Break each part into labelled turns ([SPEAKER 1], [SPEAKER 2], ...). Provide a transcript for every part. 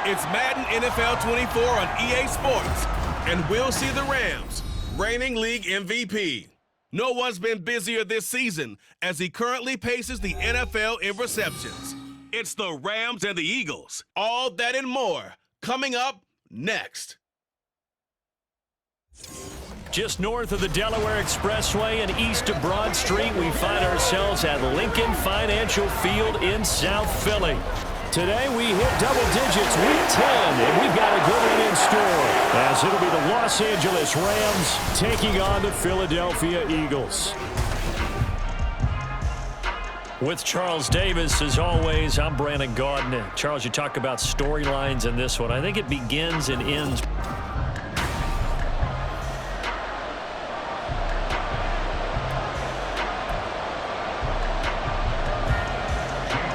[SPEAKER 1] It's Madden NFL 24 on EA Sports, and we'll see the Rams, reigning league MVP. No one's been busier this season as he currently paces the NFL in receptions. It's the Rams and the Eagles. All that and more coming up next.
[SPEAKER 2] Just north of the Delaware Expressway and east of Broad Street, we find ourselves at Lincoln Financial Field in South Philly. Today we hit double digits, week 10, and we've got a good one in store, as it'll be the Los Angeles Rams taking on the Philadelphia Eagles. With Charles Davis, as always, I'm Brandon Gaudin. Charles, you talk about storylines in this one. I think it begins and ends.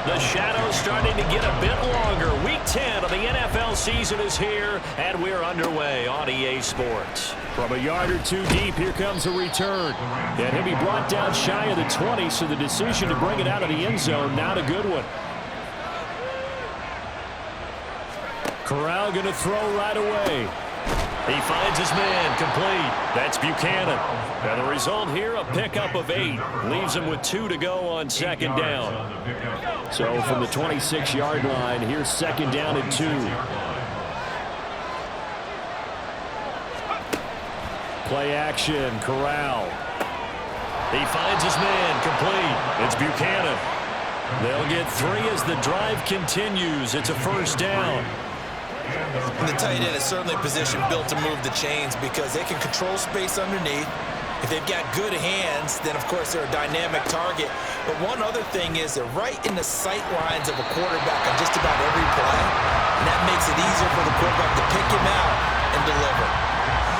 [SPEAKER 2] The shadow's starting to get a bit longer. Week 10 of the NFL season is here, and we're underway on EA Sports. From a yard or two deep, here comes a return. And he'll be brought down shy of the 20, so the decision to bring it out of the end zone, not a good one. Corral going to throw right away. He finds his man, complete. That's Buchanan. And the result here, a pickup of 8. Leaves him with 2 to go on second down. So from the 26-yard line, here's second down and 2. Play action, Corral. He finds his man, complete. It's Buchanan. They'll get 3 as the drive continues. It's a first down.
[SPEAKER 3] And the tight end is certainly a position built to move the chains because they can control space underneath. If they've got good hands, then of course they're a dynamic target. But one other thing is they're right in the sight lines of a quarterback on just about every play. And that makes it easier for the quarterback to pick him out and deliver.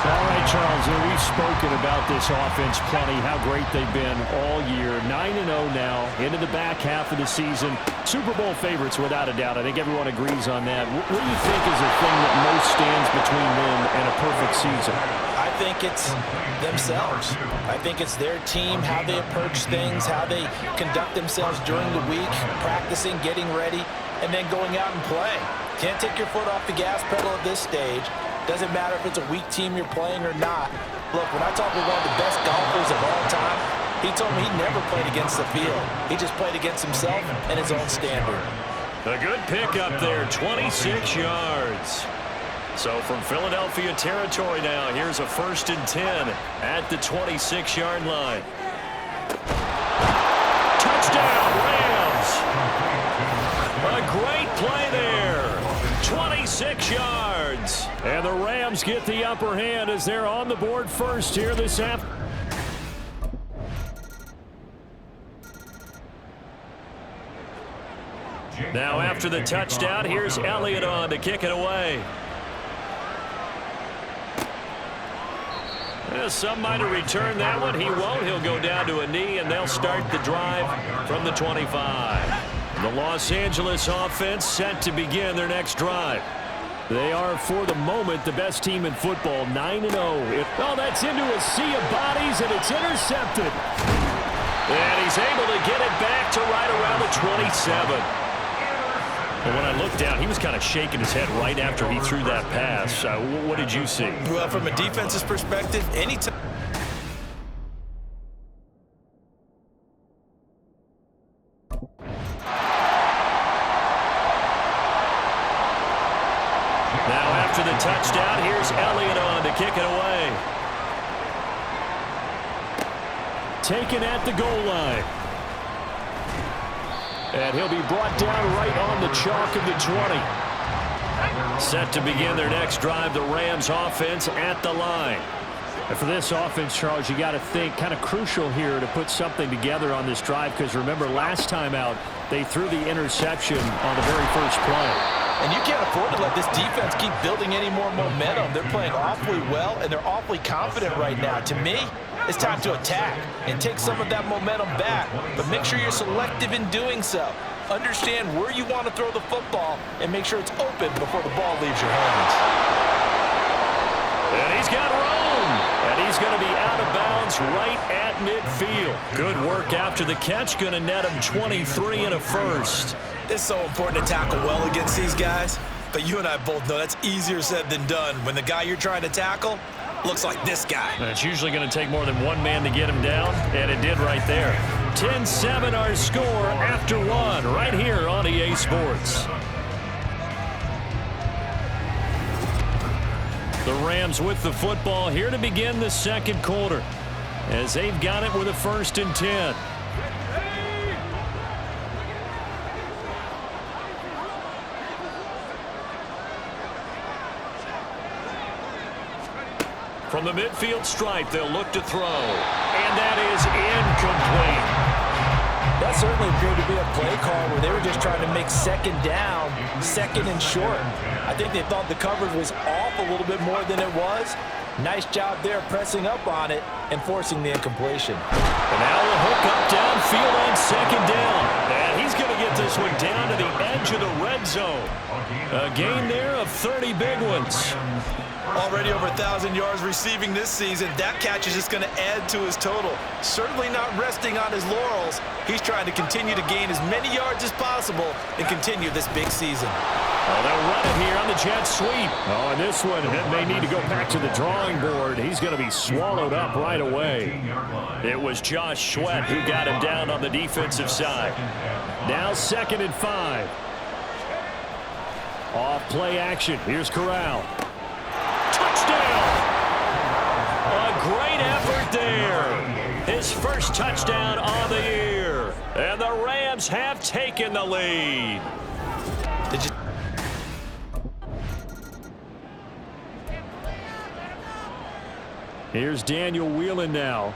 [SPEAKER 2] All right, Charles, we've spoken about this offense plenty, how great they've been all year. 9-0 now, into the back half of the season. Super Bowl favorites, without a doubt. I think everyone agrees on that. What do you think is the thing that most stands between them and a perfect season?
[SPEAKER 3] I think it's themselves. I think it's their team, how they approach things, how they conduct themselves during the week, practicing, getting ready, and then going out and play. Can't take your foot off the gas pedal at this stage. Doesn't matter if it's a weak team you're playing or not. Look, when I talk with one of the best golfers of all time, he told me he never played against the field. He just played against himself and his own standard.
[SPEAKER 2] A good pickup there, 26 yards. So from Philadelphia territory now, here's a 1st and 10 at the 26-yard line. Touchdown, Rams! A great play there. 26 yards. And the Rams get the upper hand as they're on the board first here this afternoon. Now after the touchdown, here's Elliott on to kick it away. Some might have returned that one. He won't. He'll go down to a knee, and they'll start the drive from the 25. The Los Angeles offense set to begin their next drive. They are, for the moment, the best team in football, 9-0. Oh, that's into a sea of bodies, and it's intercepted. And he's able to get it back to right around the 27. And when I looked down, he was kind of shaking his head right after he threw that pass. What did you see?
[SPEAKER 3] Well, from a defense's perspective, anytime.
[SPEAKER 2] Now after the touchdown, here's Elliott on to kick it away. Taken at the goal line. And he'll be brought down right on the chalk of the 20. Set to begin their next drive, the Rams offense at the line. And for this offense, Charles, you got to think kind of crucial here to put something together on this drive, because remember last time out, they threw the interception on the very first play.
[SPEAKER 3] And you can't afford to let this defense keep building any more momentum. They're playing awfully well, and they're awfully confident right now. To me, it's time to attack and take some of that momentum back. But make sure you're selective in doing so. Understand where you want to throw the football and make sure it's open before the ball leaves your hands.
[SPEAKER 2] And he's got room. And he's going to be out of bounds right at midfield. Good work after the catch. Going to net him 23 and a first.
[SPEAKER 3] It's so important to tackle well against these guys. But you and I both know that's easier said than done when the guy you're trying to tackle looks like this guy.
[SPEAKER 2] And it's usually going to take more than one man to get him down, and it did right there. 10-7 our score after one right here on EA Sports. The Rams with the football here to begin the second quarter as they've got it with a 1st and 10. From the midfield stripe, they'll look to throw. And that is incomplete.
[SPEAKER 3] That certainly appeared to be a play call where they were just trying to make second down, second and short. I think they thought the coverage was off a little bit more than it was. Nice job there pressing up on it and forcing the incompletion.
[SPEAKER 2] And now a hook up downfield on second down. And he's going to get this one down to the edge of the red zone. A gain there of 30 big ones.
[SPEAKER 3] Already over 1,000 yards receiving this season. That catch is just going to add to his total. Certainly not resting on his laurels. He's trying to continue to gain as many yards as possible and continue this big season.
[SPEAKER 2] Oh, they'll run it here on the jet sweep. Oh, and this one, it may need to go back to the drawing board. He's going to be swallowed up right away. It was Josh Sweat who got him down on the defensive side. Now 2nd and 5. Off play action. Here's Corral. Touchdown! A great effort there. His first touchdown on the year. And the Rams have taken the lead. Here's Daniel Whelan now.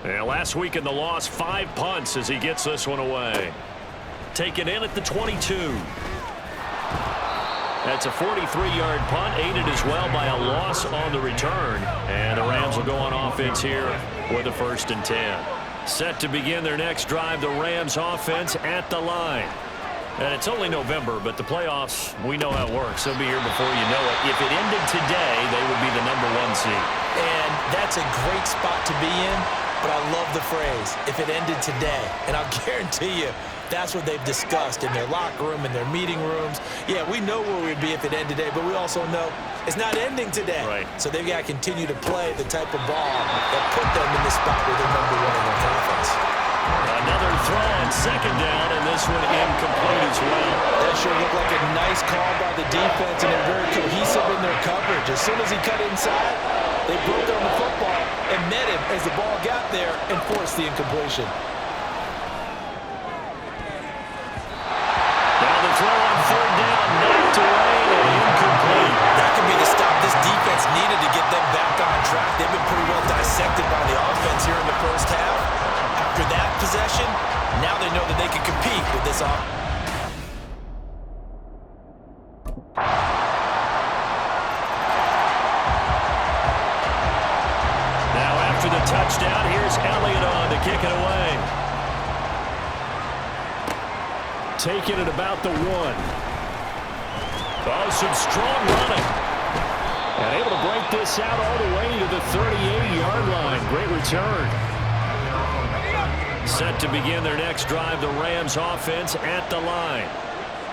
[SPEAKER 2] And last week in the loss, 5 punts as he gets this one away. Taken in at the 22. That's a 43-yard punt, aided as well by a loss on the return. And the Rams will go on offense here with a 1st and 10. Set to begin their next drive, the Rams offense at the line. And it's only November, but the playoffs, we know how it works. They'll be here before you know it. If it ended today, they would be the #1 seed.
[SPEAKER 3] And that's a great spot to be in, but I love the phrase, if it ended today. And I'll guarantee you, that's what they've discussed in their locker room, in their meeting rooms. Yeah, we know where we'd be if it ended today, but we also know it's not ending today.
[SPEAKER 2] Right.
[SPEAKER 3] So they've got to continue to play the type of ball that put them in the spot where they're #1 in their conference.
[SPEAKER 2] Another throw on 2nd down, and this one incomplete as well.
[SPEAKER 3] That sure looked like a nice call by the defense, and they're very cohesive in their coverage. As soon as he cut inside, they broke on the football and met him as the ball got there and forced the incompletion.
[SPEAKER 2] Now the throw on 3rd down, knocked away and incomplete.
[SPEAKER 3] That could be the stop this defense needed to get them back on track. They've been pretty well dissected by the offense here in the first half. After that possession, now they know that they can compete with this offense.
[SPEAKER 2] Now after the touchdown, here's Elliott on to kick it away. Taking it about the 1. Oh, some strong running. And able to break this out all the way to the 38-yard line. Great return. Set to begin their next drive, the Rams offense at the line.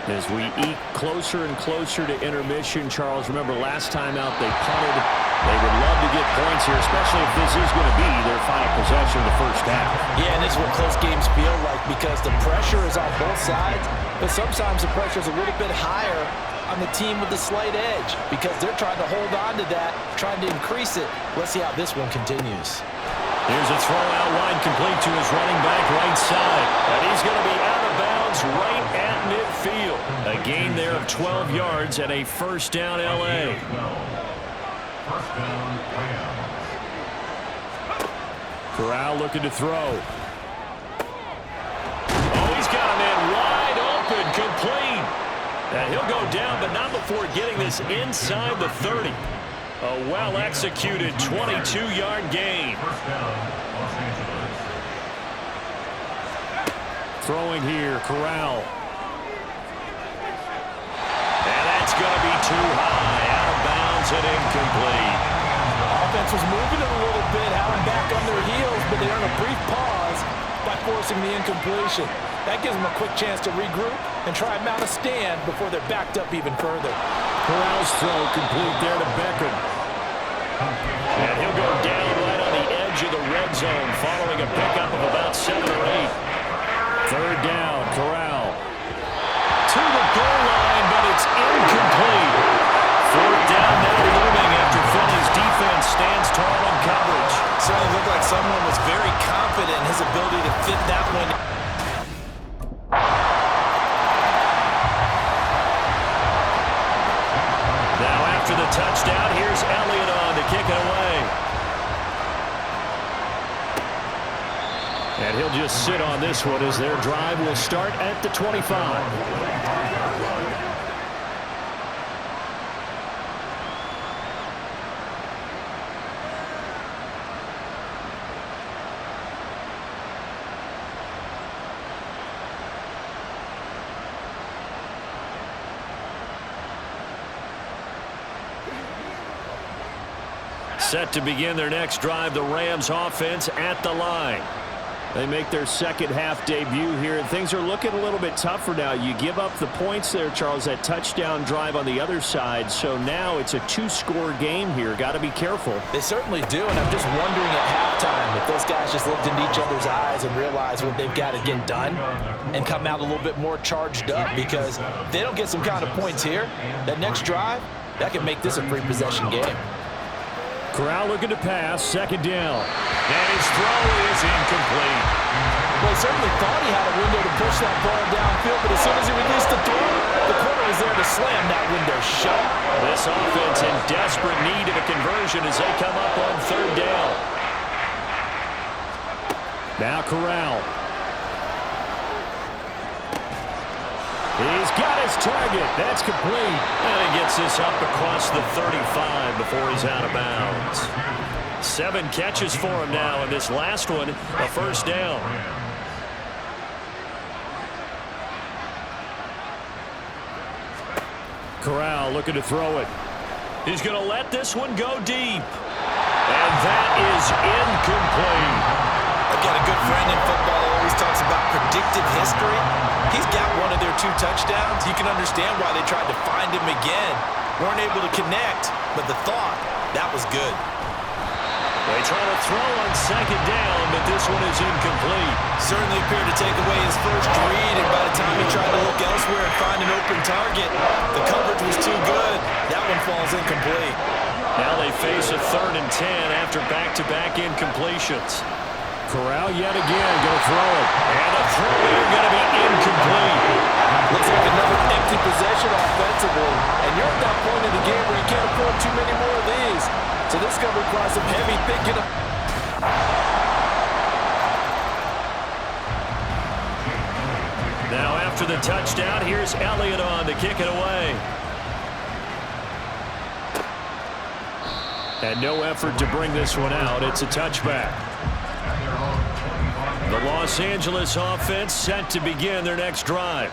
[SPEAKER 2] As we eke closer and closer to intermission, Charles, remember last time out they punted. They would love to get points here, especially if this is going to be their final possession of the first half.
[SPEAKER 3] Yeah, and this is what close games feel like because the pressure is on both sides, but sometimes the pressure is a little bit higher on the team with the slight edge because they're trying to hold on to that, trying to increase it. Let's see how this one continues.
[SPEAKER 2] Here's a throw out wide complete to his running back right side. And he's going to be out of bounds right at midfield. A gain there of 12 yards and a 1st down L.A. Corral looking to throw. Oh, he's got a man wide open, complete. And he'll go down, but not before getting this inside the 30. A well-executed 22-yard gain. Throwing here, Corral. And that's going to be too high, out of bounds and incomplete.
[SPEAKER 3] Offense was moving it a little bit, having back on their heels, but they earned a brief pause by forcing the incompletion. That gives them a quick chance to regroup and try and mount a stand before they're backed up even further.
[SPEAKER 2] Corral's throw complete there to Beckham. And he'll go down right on the edge of the red zone following a pickup of about 7 or 8. Third down, Corral. To the goal line, but it's incomplete. Fourth down now looming after Philly's defense stands tall in coverage.
[SPEAKER 3] Certainly looked like someone was very confident in his ability to fit that one.
[SPEAKER 2] Now after the touchdown, here's Elliott on to kick it away. And he'll just sit on this one as their drive will start at the 25. Set to begin their next drive, the Rams offense at the line. They make their second half debut here, and things are looking a little bit tougher now. You give up the points there, Charles, that touchdown drive on the other side. So now it's a 2-score game here. Got to be careful.
[SPEAKER 3] They certainly do, and I'm just wondering at halftime if those guys just looked into each other's eyes and realized what they've got to get done and come out a little bit more charged up, because if they don't get some kind of points here, that next drive, that could make this a free possession game.
[SPEAKER 2] Corral looking to pass, second down. And his throw is incomplete.
[SPEAKER 3] Well, he certainly thought he had a window to push that ball downfield, but as soon as he released the throw, the corner was there to slam that window shut.
[SPEAKER 2] This offense in desperate need of a conversion as they come up on third down. Now Corral. He's got his target. That's complete. And he gets this up across the 35 before he's out of bounds. 7 catches for him now, and this last one, a first down. Corral looking to throw it. He's going to let this one go deep. And that is incomplete.
[SPEAKER 3] I've got a good friend in football who always talks about predictive history. He's got one of their 2 touchdowns. You can understand why they tried to find him again. Weren't able to connect, but the thought, that was good.
[SPEAKER 2] They try to throw on second down, but this one is incomplete.
[SPEAKER 3] Certainly appeared to take away his first read, and by the time he tried to look elsewhere and find an open target, the coverage was too good. That one falls incomplete.
[SPEAKER 2] Now they face a 3rd and 10 after back-to-back incompletions. Corral yet again going to throw it. And the throw here going to be incomplete.
[SPEAKER 3] Looks like another empty possession offensively. And you're at that point in the game where you can't afford too many more of these. So this is going to require some heavy thinking.
[SPEAKER 2] Now after the touchdown, here's Elliott on to kick it away. And no effort to bring this one out. It's a touchback. The Los Angeles offense set to begin their next drive.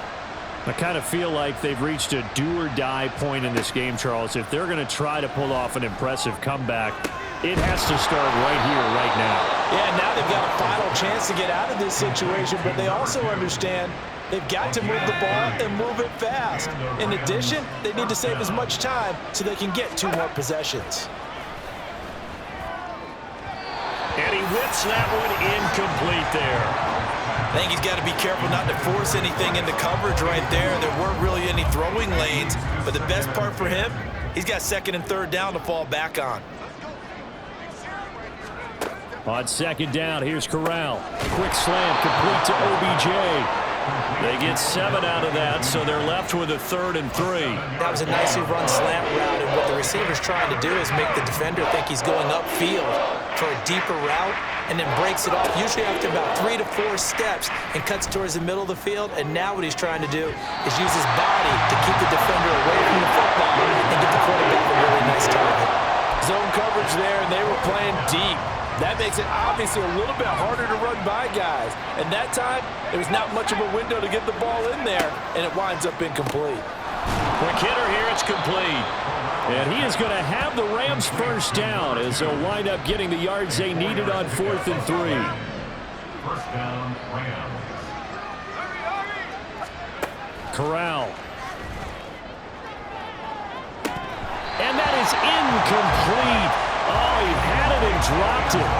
[SPEAKER 2] I kind of feel like they've reached a do-or-die point in this game, Charles. If they're going to try to pull off an impressive comeback, it has to start right here, right now.
[SPEAKER 3] Yeah, now they've got a final chance to get out of this situation, but they also understand they've got to move the ball and move it fast. In addition, they need to save as much time so they can get 2 more possessions.
[SPEAKER 2] And he whips that one incomplete there.
[SPEAKER 3] I think he's got to be careful not to force anything into coverage right there. There weren't really any throwing lanes, but the best part for him, he's got 2nd and 3rd down to fall back on.
[SPEAKER 2] On second down, here's Corral. Quick slam complete to OBJ. They get 7 out of that, so they're left with a 3rd and 3.
[SPEAKER 3] That was a nicely run slant route, and what the receiver's trying to do is make the defender think he's going upfield for a deeper route, and then breaks it off, usually after about 3 to 4 steps, and cuts towards the middle of the field. And now what he's trying to do is use his body to keep the defender away from the football and get the quarterback a really nice target. Zone coverage there, and they were playing deep. That makes it obviously a little bit harder to run by guys. And that time, there was not much of a window to get the ball in there, and it winds up incomplete.
[SPEAKER 2] Quick hitter here, it's complete. And he is going to have the Rams first down as they'll wind up getting the yards they needed on 4th and 3.
[SPEAKER 4] First down, Rams.
[SPEAKER 2] Corral. And that is incomplete. Oh, he had it and dropped it.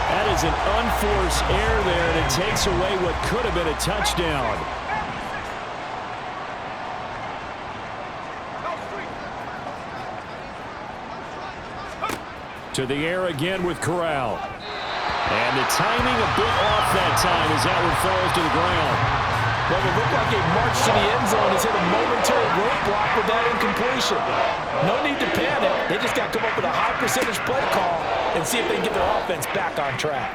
[SPEAKER 2] That is an unforced error there, and it takes away what could have been a touchdown. To the air again with Corral. And the timing a bit off that time as that one falls to the ground.
[SPEAKER 3] Well, it looked like a march to the end zone. He's hit a momentary roadblock with that incompletion. No need to panic. They just got to come up with a high percentage play call and see if they can get their offense back on track.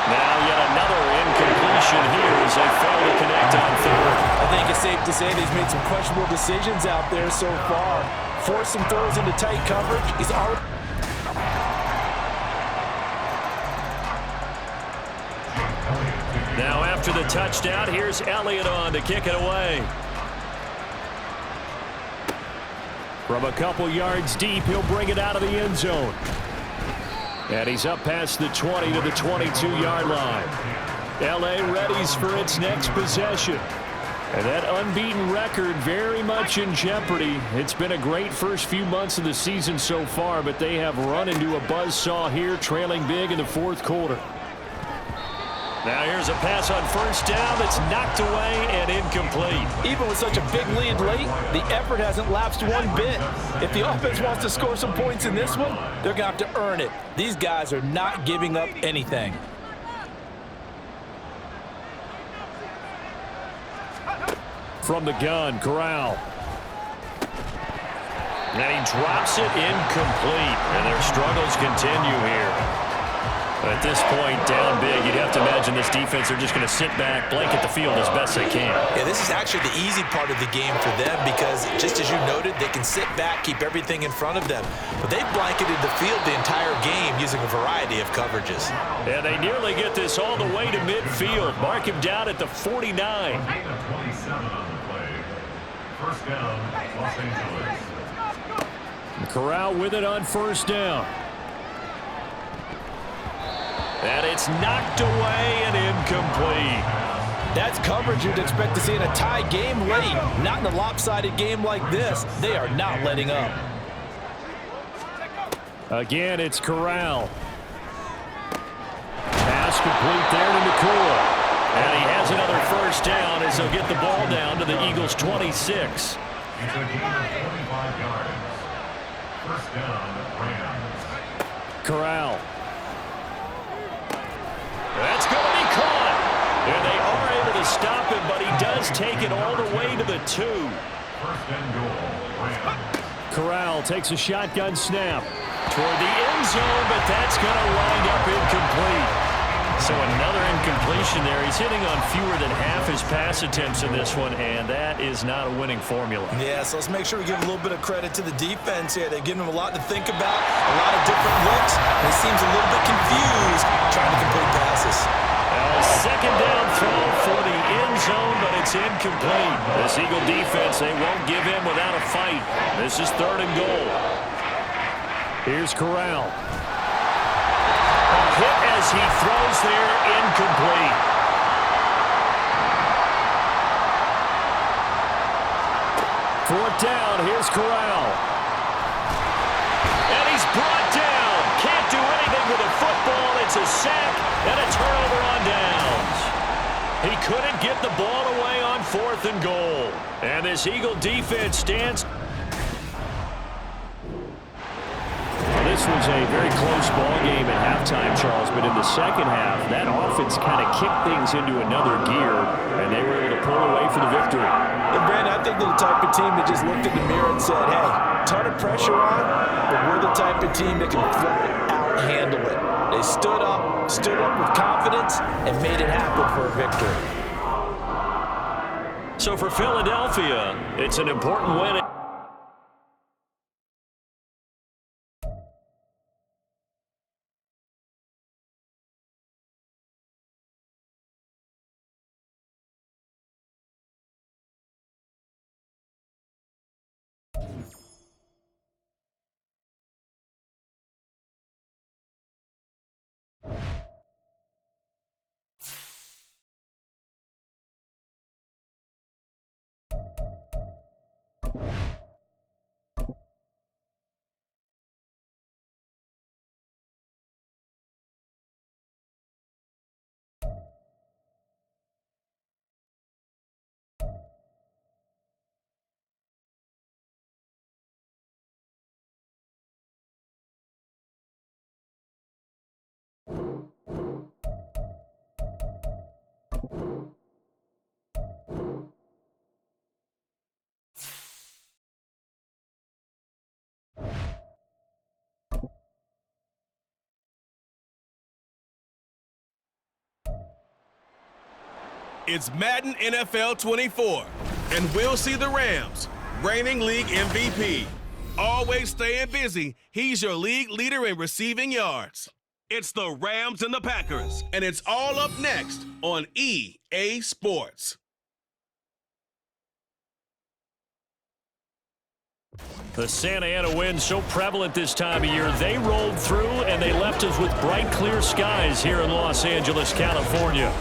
[SPEAKER 2] Now yet another incompletion here as they fail to connect on third.
[SPEAKER 3] I think it's safe to say that he's made some questionable decisions out there so far. Forced some throws into tight coverage. He's already...
[SPEAKER 2] Now after the touchdown, here's Elliott on to kick it away. From a couple yards deep, he'll bring it out of the end zone. And he's up past the 20 to the 22-yard line. L.A. readies for its next possession. And that unbeaten record very much in jeopardy. It's been a great first few months of the season so far, but they have run into a buzzsaw here, trailing big in the fourth quarter. Now here's a pass on first down that's knocked away and incomplete.
[SPEAKER 3] Even with such a big lead late, the effort hasn't lapsed one bit. If the offense wants to score some points in this one, they're going to have to earn it. These guys are not giving up anything.
[SPEAKER 2] From the gun, Corral. And he drops it incomplete. And their struggles continue here. At this point, down big, you'd have to imagine this defense are just going to sit back, blanket the field as best they can.
[SPEAKER 3] Yeah, this is actually the easy part of the game for them because, just as you noted, they can sit back, keep everything in front of them. But they've blanketed the field the entire game using a variety of coverages.
[SPEAKER 2] Yeah, they nearly get this all the way to midfield. Mark him down at the 49.
[SPEAKER 4] 27 on the play. First down, Los Angeles.
[SPEAKER 2] Corral with it on first down. And it's knocked away and incomplete.
[SPEAKER 3] That's coverage you'd expect to see in a tie game late. Not in a lopsided game like this. They are not letting up.
[SPEAKER 2] Again, it's Corral. Pass complete there to McCool. And he has another first down as he'll get the ball down to the Eagles' 26.
[SPEAKER 4] It's a gain of 25 yards. First down, Rams.
[SPEAKER 2] Corral. That's going to be caught. And they are able to stop him, but he does take it all the way to the 2.
[SPEAKER 4] First and goal, Rams.
[SPEAKER 2] Corral takes a shotgun snap toward the end zone, but that's going to wind up incomplete. So another incompletion there. He's hitting on fewer than half his pass attempts in this one, and that is not a winning formula.
[SPEAKER 3] Yeah, so let's make sure we give a little bit of credit to the defense here. They've given him a lot to think about, a lot of different looks. He seems a little bit confused trying to complete passes.
[SPEAKER 2] A second down throw for the end zone, but it's incomplete. This Eagle defense, they won't give in without a fight. This is third and goal. Here's Corral. A hit as he throws there, incomplete. Fourth down, here's Corral. And he's brought down. Can't do anything with a football. It's a sack and a turnover on downs. He couldn't get the ball away on fourth and goal. And this Eagle defense stands. This was a very close ball game at halftime, Charles, but in the second half, that offense kind of kicked things into another gear, and they were able to pull away for the victory.
[SPEAKER 3] And Brandon, I think they're the type of team that just looked in the mirror and said, hey, ton of pressure on, but we're the type of team that can flat out handle it. They stood up with confidence, and made it happen for a victory.
[SPEAKER 2] So for Philadelphia, it's an important win.
[SPEAKER 1] It's Madden NFL 24, and we'll see the Rams, reigning league MVP. Always staying busy, he's your league leader in receiving yards. It's the Rams and the Packers, and it's all up next on EA Sports.
[SPEAKER 2] The Santa Ana wind so prevalent this time of year, they rolled through and they left us with bright, clear skies here in Los Angeles, California.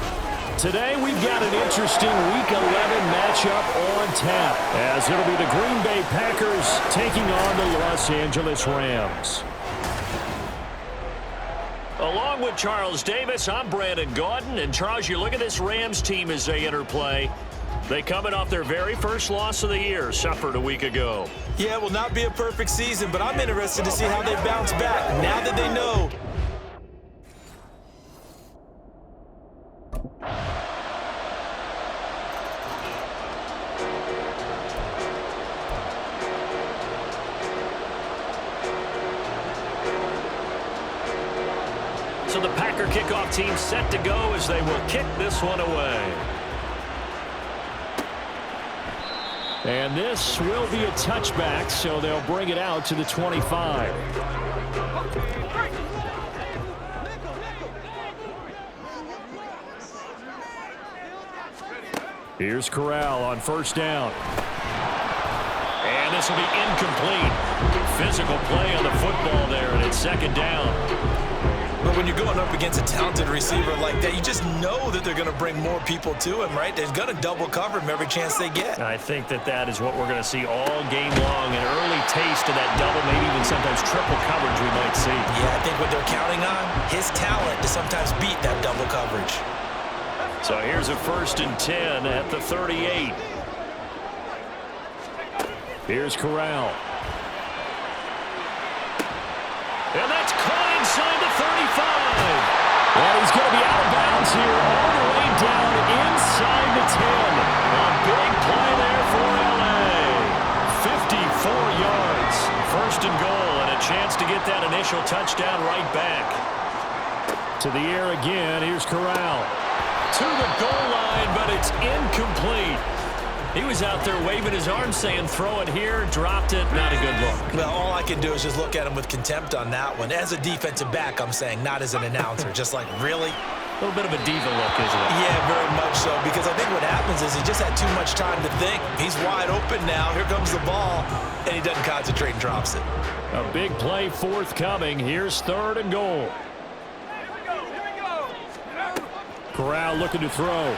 [SPEAKER 2] Today, we've got an interesting Week 11 matchup on tap, as it'll be the Green Bay Packers taking on the Los Angeles Rams. Along with Charles Davis, I'm Brandon Gaudin. And Charles, you look at this Rams team as they enter play. They coming off their very first loss of the year, suffered a week ago.
[SPEAKER 3] Yeah, it will not be a perfect season, but I'm interested to see how they bounce back now that they know.
[SPEAKER 2] So the Packer kickoff team set to go as they will kick this one away. And this will be a touchback, so they'll bring it out to the 25. Here's Corral on first down. And this will be incomplete. Physical play on the football there, and it's second down.
[SPEAKER 3] But when you're going up against a talented receiver like that, you just know that they're going to bring more people to him, right? They're going to double cover him every chance they get.
[SPEAKER 2] I think that is what we're going to see all game long, an early taste of that double, maybe even sometimes triple coverage we might see.
[SPEAKER 3] Yeah, I think what they're counting on, his talent to sometimes beat that double coverage.
[SPEAKER 2] So here's a 1st and 10 at the 38. Here's Corral. And that's caught inside the 35. And he's going to be out of bounds here all the way down inside the 10. A big play there for L.A. 54 yards. 1st and goal, and a chance to get that initial touchdown right back. To the air again. Here's Corral. To the goal line, but it's incomplete. He was out there waving his arms saying, throw it here, dropped it, not a good look.
[SPEAKER 3] Well, all I can do is just look at him with contempt on that one. As a defensive back, I'm saying, not as an announcer. Just like, really?
[SPEAKER 2] A little bit of a diva look, isn't it?
[SPEAKER 3] Yeah, very much so, because I think what happens is he just had too much time to think. He's wide open now. Here comes the ball, and he doesn't concentrate and drops it.
[SPEAKER 2] A big play forthcoming. Here's 3rd and goal. Corral looking to throw.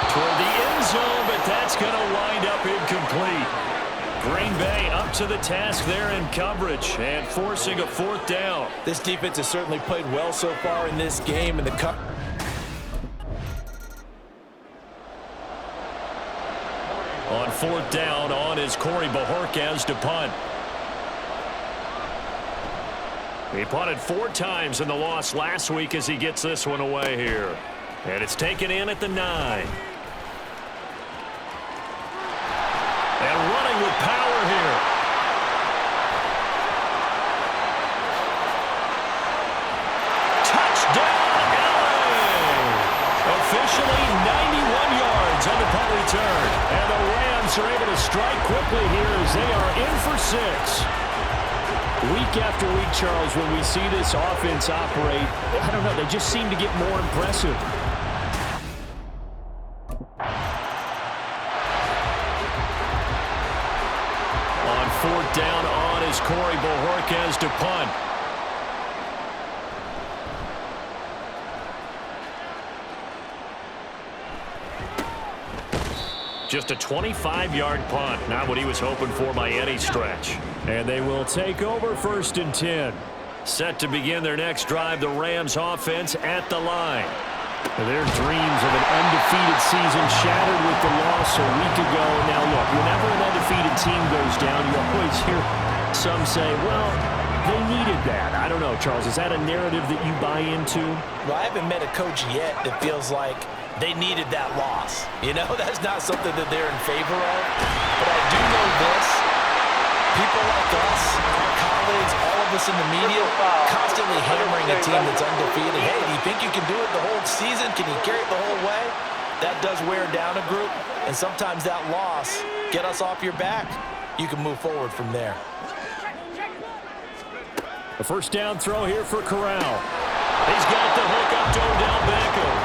[SPEAKER 2] Toward the end zone, but that's going to wind up incomplete. Green Bay up to the task there in coverage and forcing a 4th down.
[SPEAKER 3] This defense has certainly played well so far in this game. And the
[SPEAKER 2] on 4th down, on is Corey Bojorquez to punt. He punted 4 times in the loss last week as he gets this one away here. And it's taken in at the 9. And running with power here. Touchdown, LA! Officially 91 yards on the punt return. And the Rams are able to strike quickly here as they are in for 6. Week after week, Charles, when we see this offense operate, I don't know, they just seem to get more impressive. On 4th down, on is Corey Bojorquez to punt. Just a 25-yard punt, not what he was hoping for by any stretch. And they will take over 1st and 10. Set to begin their next drive, the Rams offense at the line. Their dreams of an undefeated season shattered with the loss a week ago. Now look, whenever an undefeated team goes down, you always hear some say, well, they needed that. I don't know, Charles. Is that a narrative that you buy into?
[SPEAKER 3] Well, I haven't met a coach yet that feels like they needed that loss. You know, that's not something that they're in favor of. But I do know this. People like us, our colleagues, all of us in the media, constantly hammering a team that's undefeated. Hey, do you think you can do it the whole season? Can you carry it the whole way? That does wear down a group. And sometimes that loss, get us off your back. You can move forward from there.
[SPEAKER 2] A first down throw here for Corral. He's got the hook up to Odell Beckham.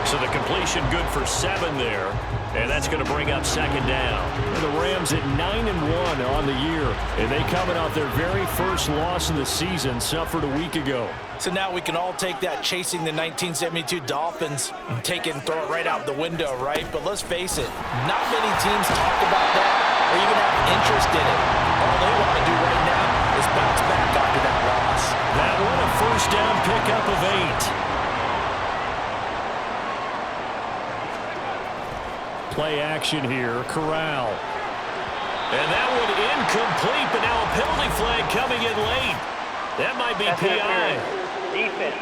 [SPEAKER 2] So the completion good for 7 there. And that's going to bring up second down. And the Rams at 9-1 on the year. And they coming off their very first loss in the season, suffered a week ago.
[SPEAKER 3] So now we can all take that chasing the 1972 Dolphins and take it and throw it right out the window, right? But let's face it, not many teams talk about that or even have interest in it. All they want to do right now is bounce back after that loss.
[SPEAKER 2] That one a first down pickup of 8. Play action here, Corral. And that one incomplete, but now a penalty flag coming in late. That might be PI.
[SPEAKER 5] Defense.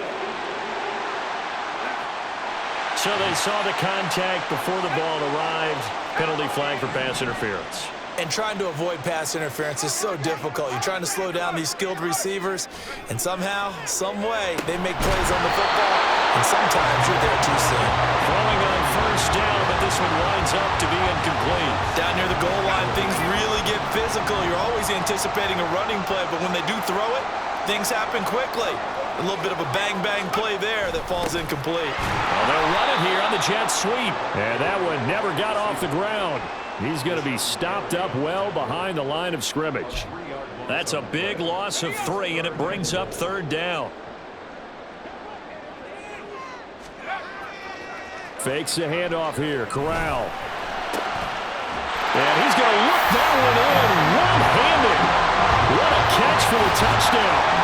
[SPEAKER 2] So they saw the contact before the ball arrived. Penalty flag for pass interference.
[SPEAKER 3] And trying to avoid pass interference is so difficult. You're trying to slow down these skilled receivers, and somehow, some way, they make plays on the football, and sometimes you're there too soon.
[SPEAKER 2] Throwing on first down, but this one winds up to be incomplete.
[SPEAKER 3] Down near the goal line, things really get physical. You're always anticipating a running play, but when they do throw it, things happen quickly. A little bit of a bang-bang play there that falls incomplete.
[SPEAKER 2] Well, they'll run it here on the jet sweep. And that one never got off the ground. He's going to be stopped up well behind the line of scrimmage. That's a big loss of 3, and it brings up third down. Fakes the handoff here, Corral. And he's going to look that one in one-handed. What a catch for the touchdown.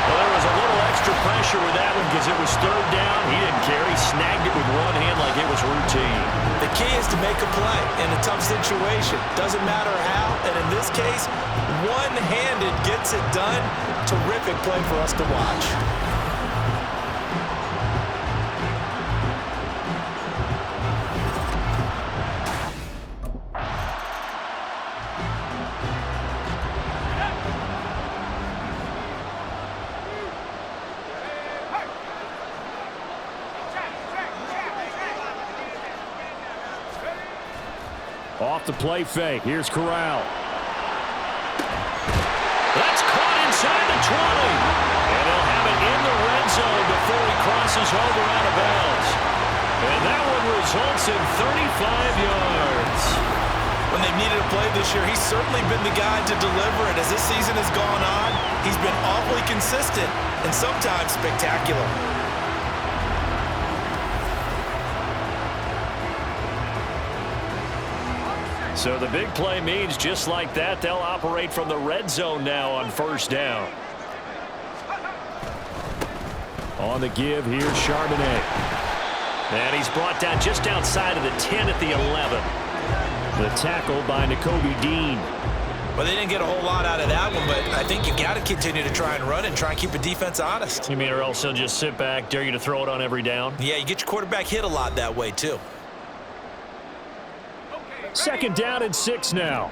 [SPEAKER 2] Well, there was a little extra pressure with that one because it was third down. He didn't care. He snagged it with one hand like it was routine.
[SPEAKER 3] The key is to make a play in a tough situation. Doesn't matter how, and in this case, one-handed gets it done. Terrific play for us to watch.
[SPEAKER 2] Off the play fake. Here's Corral. That's caught inside the 20. And they'll have it in the red zone before he crosses over out of bounds. And that one results in 35 yards.
[SPEAKER 3] When they've needed a play this year, he's certainly been the guy to deliver it. As this season has gone on, he's been awfully consistent and sometimes spectacular.
[SPEAKER 2] So the big play means just like that, they'll operate from the red zone now on first down. On the give, here's Charbonnet. And he's brought down just outside of the 10 at the 11. The tackle by Nakobe Dean.
[SPEAKER 3] Well, they didn't get a whole lot out of that one, but I think you got to continue to try and run and try and keep a defense honest.
[SPEAKER 2] You mean or else he'll just sit back, dare you to throw it on every down?
[SPEAKER 3] Yeah, you get your quarterback hit a lot that way, too.
[SPEAKER 2] Second down and 6 now.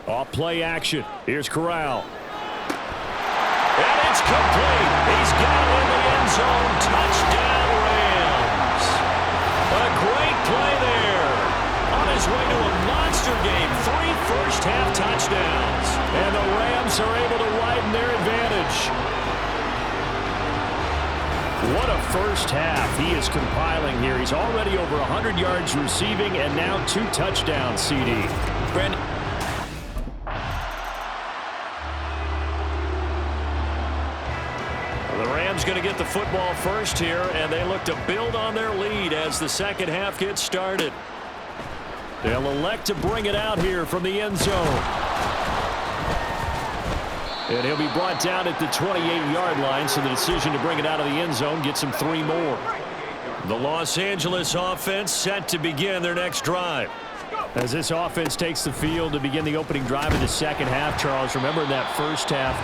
[SPEAKER 2] Off play action. Here's Corral. And it's complete. He's got it in the end zone. Touchdown, Rams. A great play there. On his way to a monster game. 3 first-half touchdowns. And the Rams are able to widen their advantage. What a first half he is compiling here. He's already over 100 yards receiving and now 2 touchdowns, CD.
[SPEAKER 3] Brandon.
[SPEAKER 2] Well, the Rams going to get the football first here, and they look to build on their lead as the second half gets started. They'll elect to bring it out here from the end zone. And he'll be brought down at the 28-yard line, so the decision to bring it out of the end zone gets him 3 more. The Los Angeles offense set to begin their next drive.
[SPEAKER 5] As this offense takes the field to begin the opening drive of the second half, Charles, remember in that first half,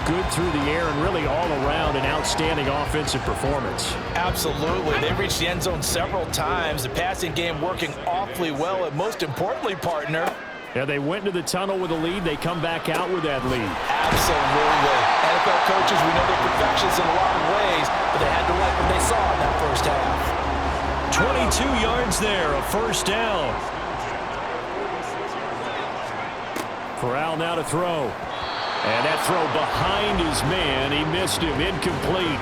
[SPEAKER 5] good through the air and really all around an outstanding offensive performance.
[SPEAKER 3] Absolutely. They reached the end zone several times. The passing game working awfully well. And most importantly, partner,
[SPEAKER 5] yeah, they went into the tunnel with a lead. They come back out with that lead.
[SPEAKER 3] absolutely. NFL coaches, we know they're perfectionists in a lot of ways, but they had to like what they saw in that first half.
[SPEAKER 2] 22 yards there, a first down.
[SPEAKER 5] Corral now to throw. And that throw behind his man. He missed him. Incomplete.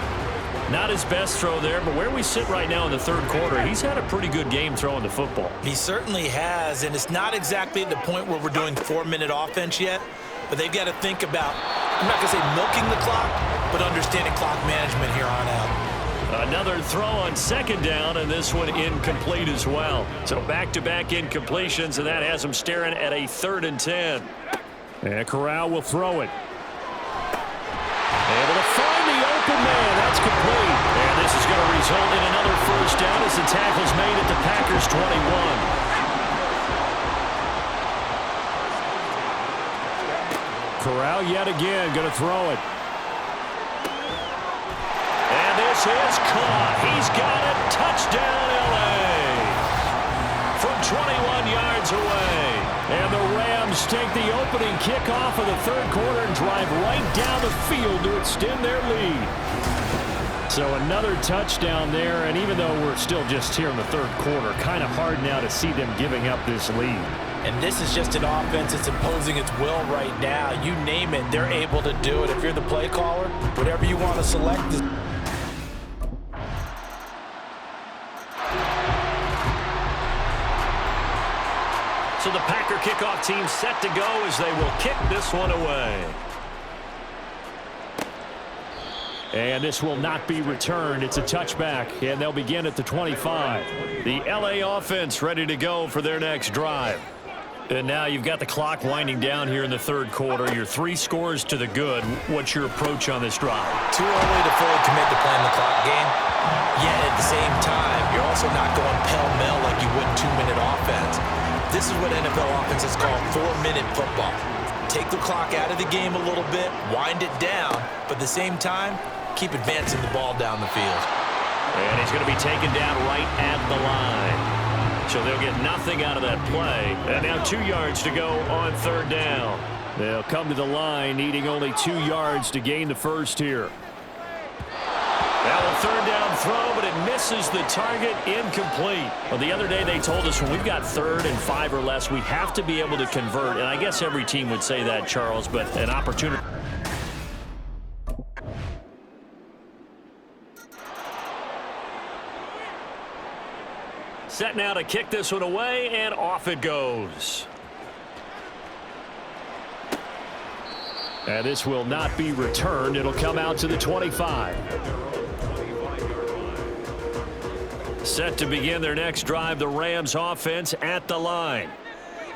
[SPEAKER 2] Not his best throw there, but where we sit right now in the third quarter, he's had a pretty good game throwing the football.
[SPEAKER 3] He certainly has, and it's not exactly at the point where we're doing 4-minute offense yet, but they've got to think about, I'm not going to say milking the clock, but understanding clock management here on out.
[SPEAKER 2] Another throw on second down, and this one incomplete as well. So back-to-back incompletions, and that has him staring at a 3rd and 10.
[SPEAKER 5] And Corral will throw it.
[SPEAKER 2] Able to find the open man. That's complete. And this is going to result in another first down as the tackle's made at the Packers' 21.
[SPEAKER 5] Corral yet again going to throw it.
[SPEAKER 2] And this is caught. He's got it. Touchdown, L.A. From 21 yards away.
[SPEAKER 5] And the Rams take the opening kickoff of the third quarter and drive right down the field to extend their lead. So another touchdown there, and even though we're still just here in the third quarter, kind of hard now to see them giving up this lead.
[SPEAKER 3] And this is just an offense that's imposing its will right now. You name it, they're able to do it. If you're the play caller, whatever you want to select is
[SPEAKER 2] So the Packer kickoff team set to go as they will kick this one away.
[SPEAKER 5] And this will not be returned. It's a touchback, and they'll begin at the 25.
[SPEAKER 2] The L.A. offense ready to go for their next drive. And now you've got the clock winding down here in the third quarter. Your 3 scores to the good. What's your approach on this drive?
[SPEAKER 3] too early to fully commit to playing the clock game. Yet at the same time, you're also not going pell-mell like you would 2-minute offense. This is what NFL offenses call 4-minute football. Take the clock out of the game a little bit, wind it down, but at the same time, keep advancing the ball down the field.
[SPEAKER 2] And he's going to be taken down right at the line. So they'll get nothing out of that play. And now 2 yards to go on third down.
[SPEAKER 5] They'll come to the line needing only 2 yards to gain the first here.
[SPEAKER 2] Now a third down throw, but it misses the target, incomplete. Well, the other day they told us when we've got 3rd and 5 or less, we have to be able to convert. And I guess every team would say that, Charles, but an opportunity. Set now to kick this one away, and off it goes.
[SPEAKER 5] And this will not be returned. It'll come out to the 25.
[SPEAKER 2] Set to begin their next drive, the Rams offense at the line.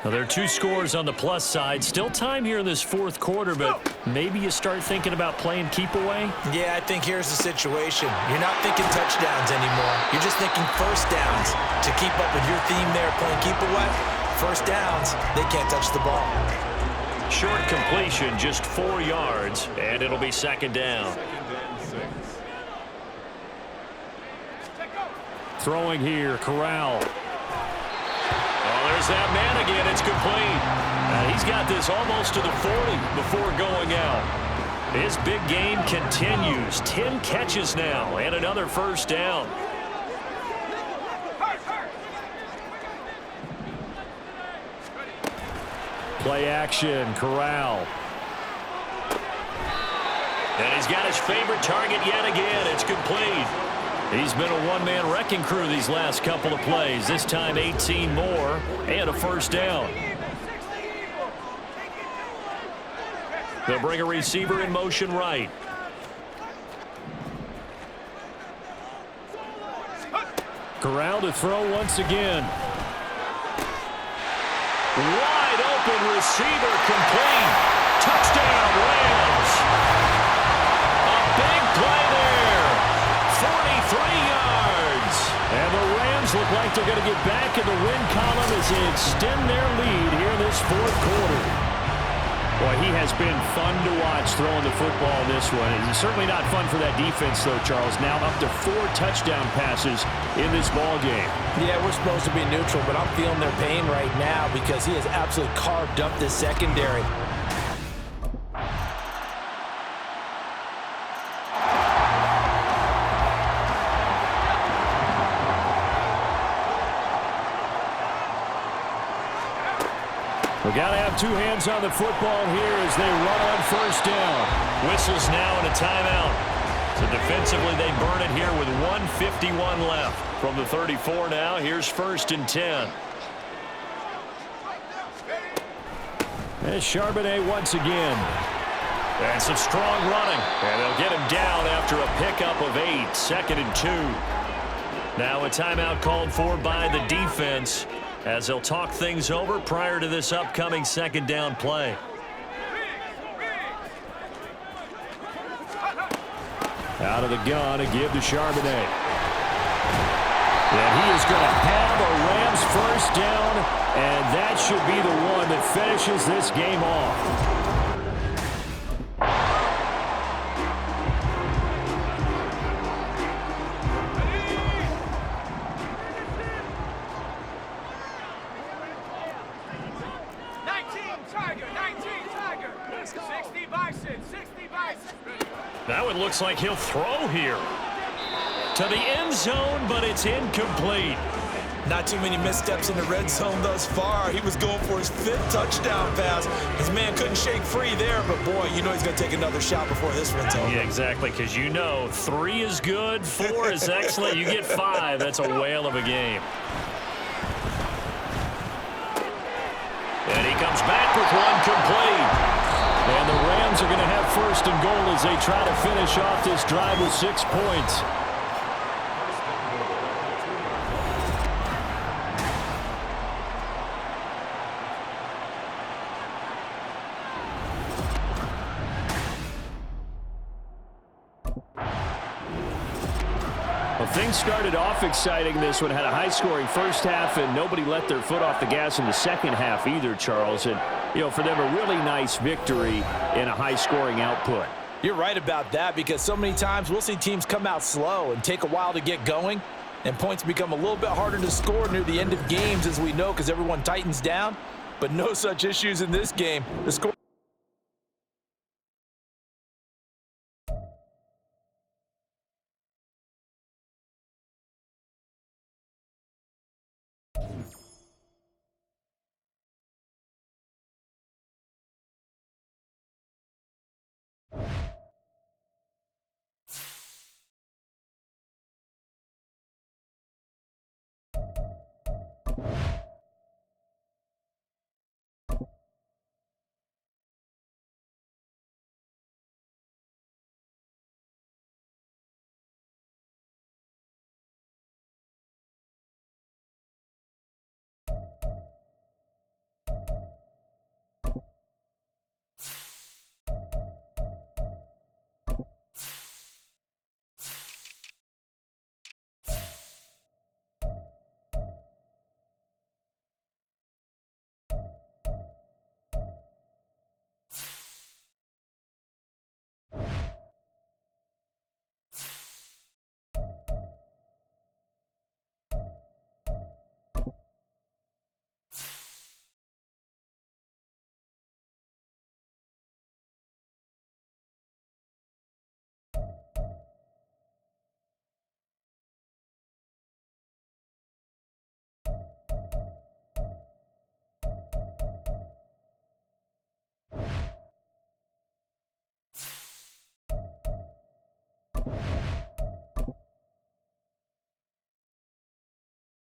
[SPEAKER 2] Now, there are 2 scores on the plus side. Still time here in this fourth quarter, but maybe you start thinking about playing keep away?
[SPEAKER 3] Yeah, I think here's the situation. You're not thinking touchdowns anymore. You're just thinking first downs. To keep up with your theme there, playing keep away, first downs, they can't touch the ball.
[SPEAKER 2] Short completion, just 4 yards, and it'll be second down.
[SPEAKER 5] Throwing here, Corral.
[SPEAKER 2] Oh, there's that man again. It's complete. He's got this almost to the 40 before going out. His big game continues. 10 catches now and another first down.
[SPEAKER 5] Play action, Corral.
[SPEAKER 2] And he's got his favorite target yet again. It's complete. He's been a one-man wrecking crew these last couple of plays. This time 18 more and a first down. They'll bring a receiver in motion right.
[SPEAKER 5] Corral to throw once again.
[SPEAKER 2] Wide open receiver, complete. Touchdown, Rams. A big play there. 43 yards.
[SPEAKER 5] like they're going to get back in the win column as they extend their lead here in this fourth quarter. Boy, he has been fun to watch throwing the football in this one. It's certainly not fun for that defense, though, Charles. Now up to 4 touchdown passes in this ball game. Yeah, we're supposed to be neutral, but I'm feeling their pain right now because he has absolutely carved up this secondary. We got to have 2 hands on the football here as they run on first down.
[SPEAKER 2] Whistles now and a timeout. So defensively, they burn it here with 1:51 left. From the 34 now, here's 1st and 10.
[SPEAKER 5] There's Charbonnet once again.
[SPEAKER 2] And some strong running. And they'll get him down after a pickup of 8. 2nd and 2. Now a timeout called for by the defense, as they'll talk things over prior to this upcoming 2nd down play.
[SPEAKER 5] Out of the gun to give to Charbonnet. And he is going to have a Rams first down, and that should be the one that finishes this game off.
[SPEAKER 2] Now it looks like he'll throw here to the end zone, but it's incomplete.
[SPEAKER 3] Not too many missteps in the red zone thus far. He was going for his 5th touchdown pass. His man couldn't shake free there, but boy, you know he's going to take another shot before this one's over.
[SPEAKER 2] Yeah, exactly, because you know 3 is good, 4 is excellent. You get 5, that's a whale of a game. And he comes back with one complete.
[SPEAKER 5] And the Rams are going to have 1st and goal as they try to finish off this drive with 6 points. Well, things started off exciting. This one had a high-scoring first half, and nobody let their foot off the gas in the second half either, Charles. And, you know, for them, a really nice victory in a high-scoring output.
[SPEAKER 3] You're right about that, because so many times we'll see teams come out slow and take a while to get going, and points become a little bit harder to score near the end of games, as we know, because everyone tightens down. But no such issues in this game. The score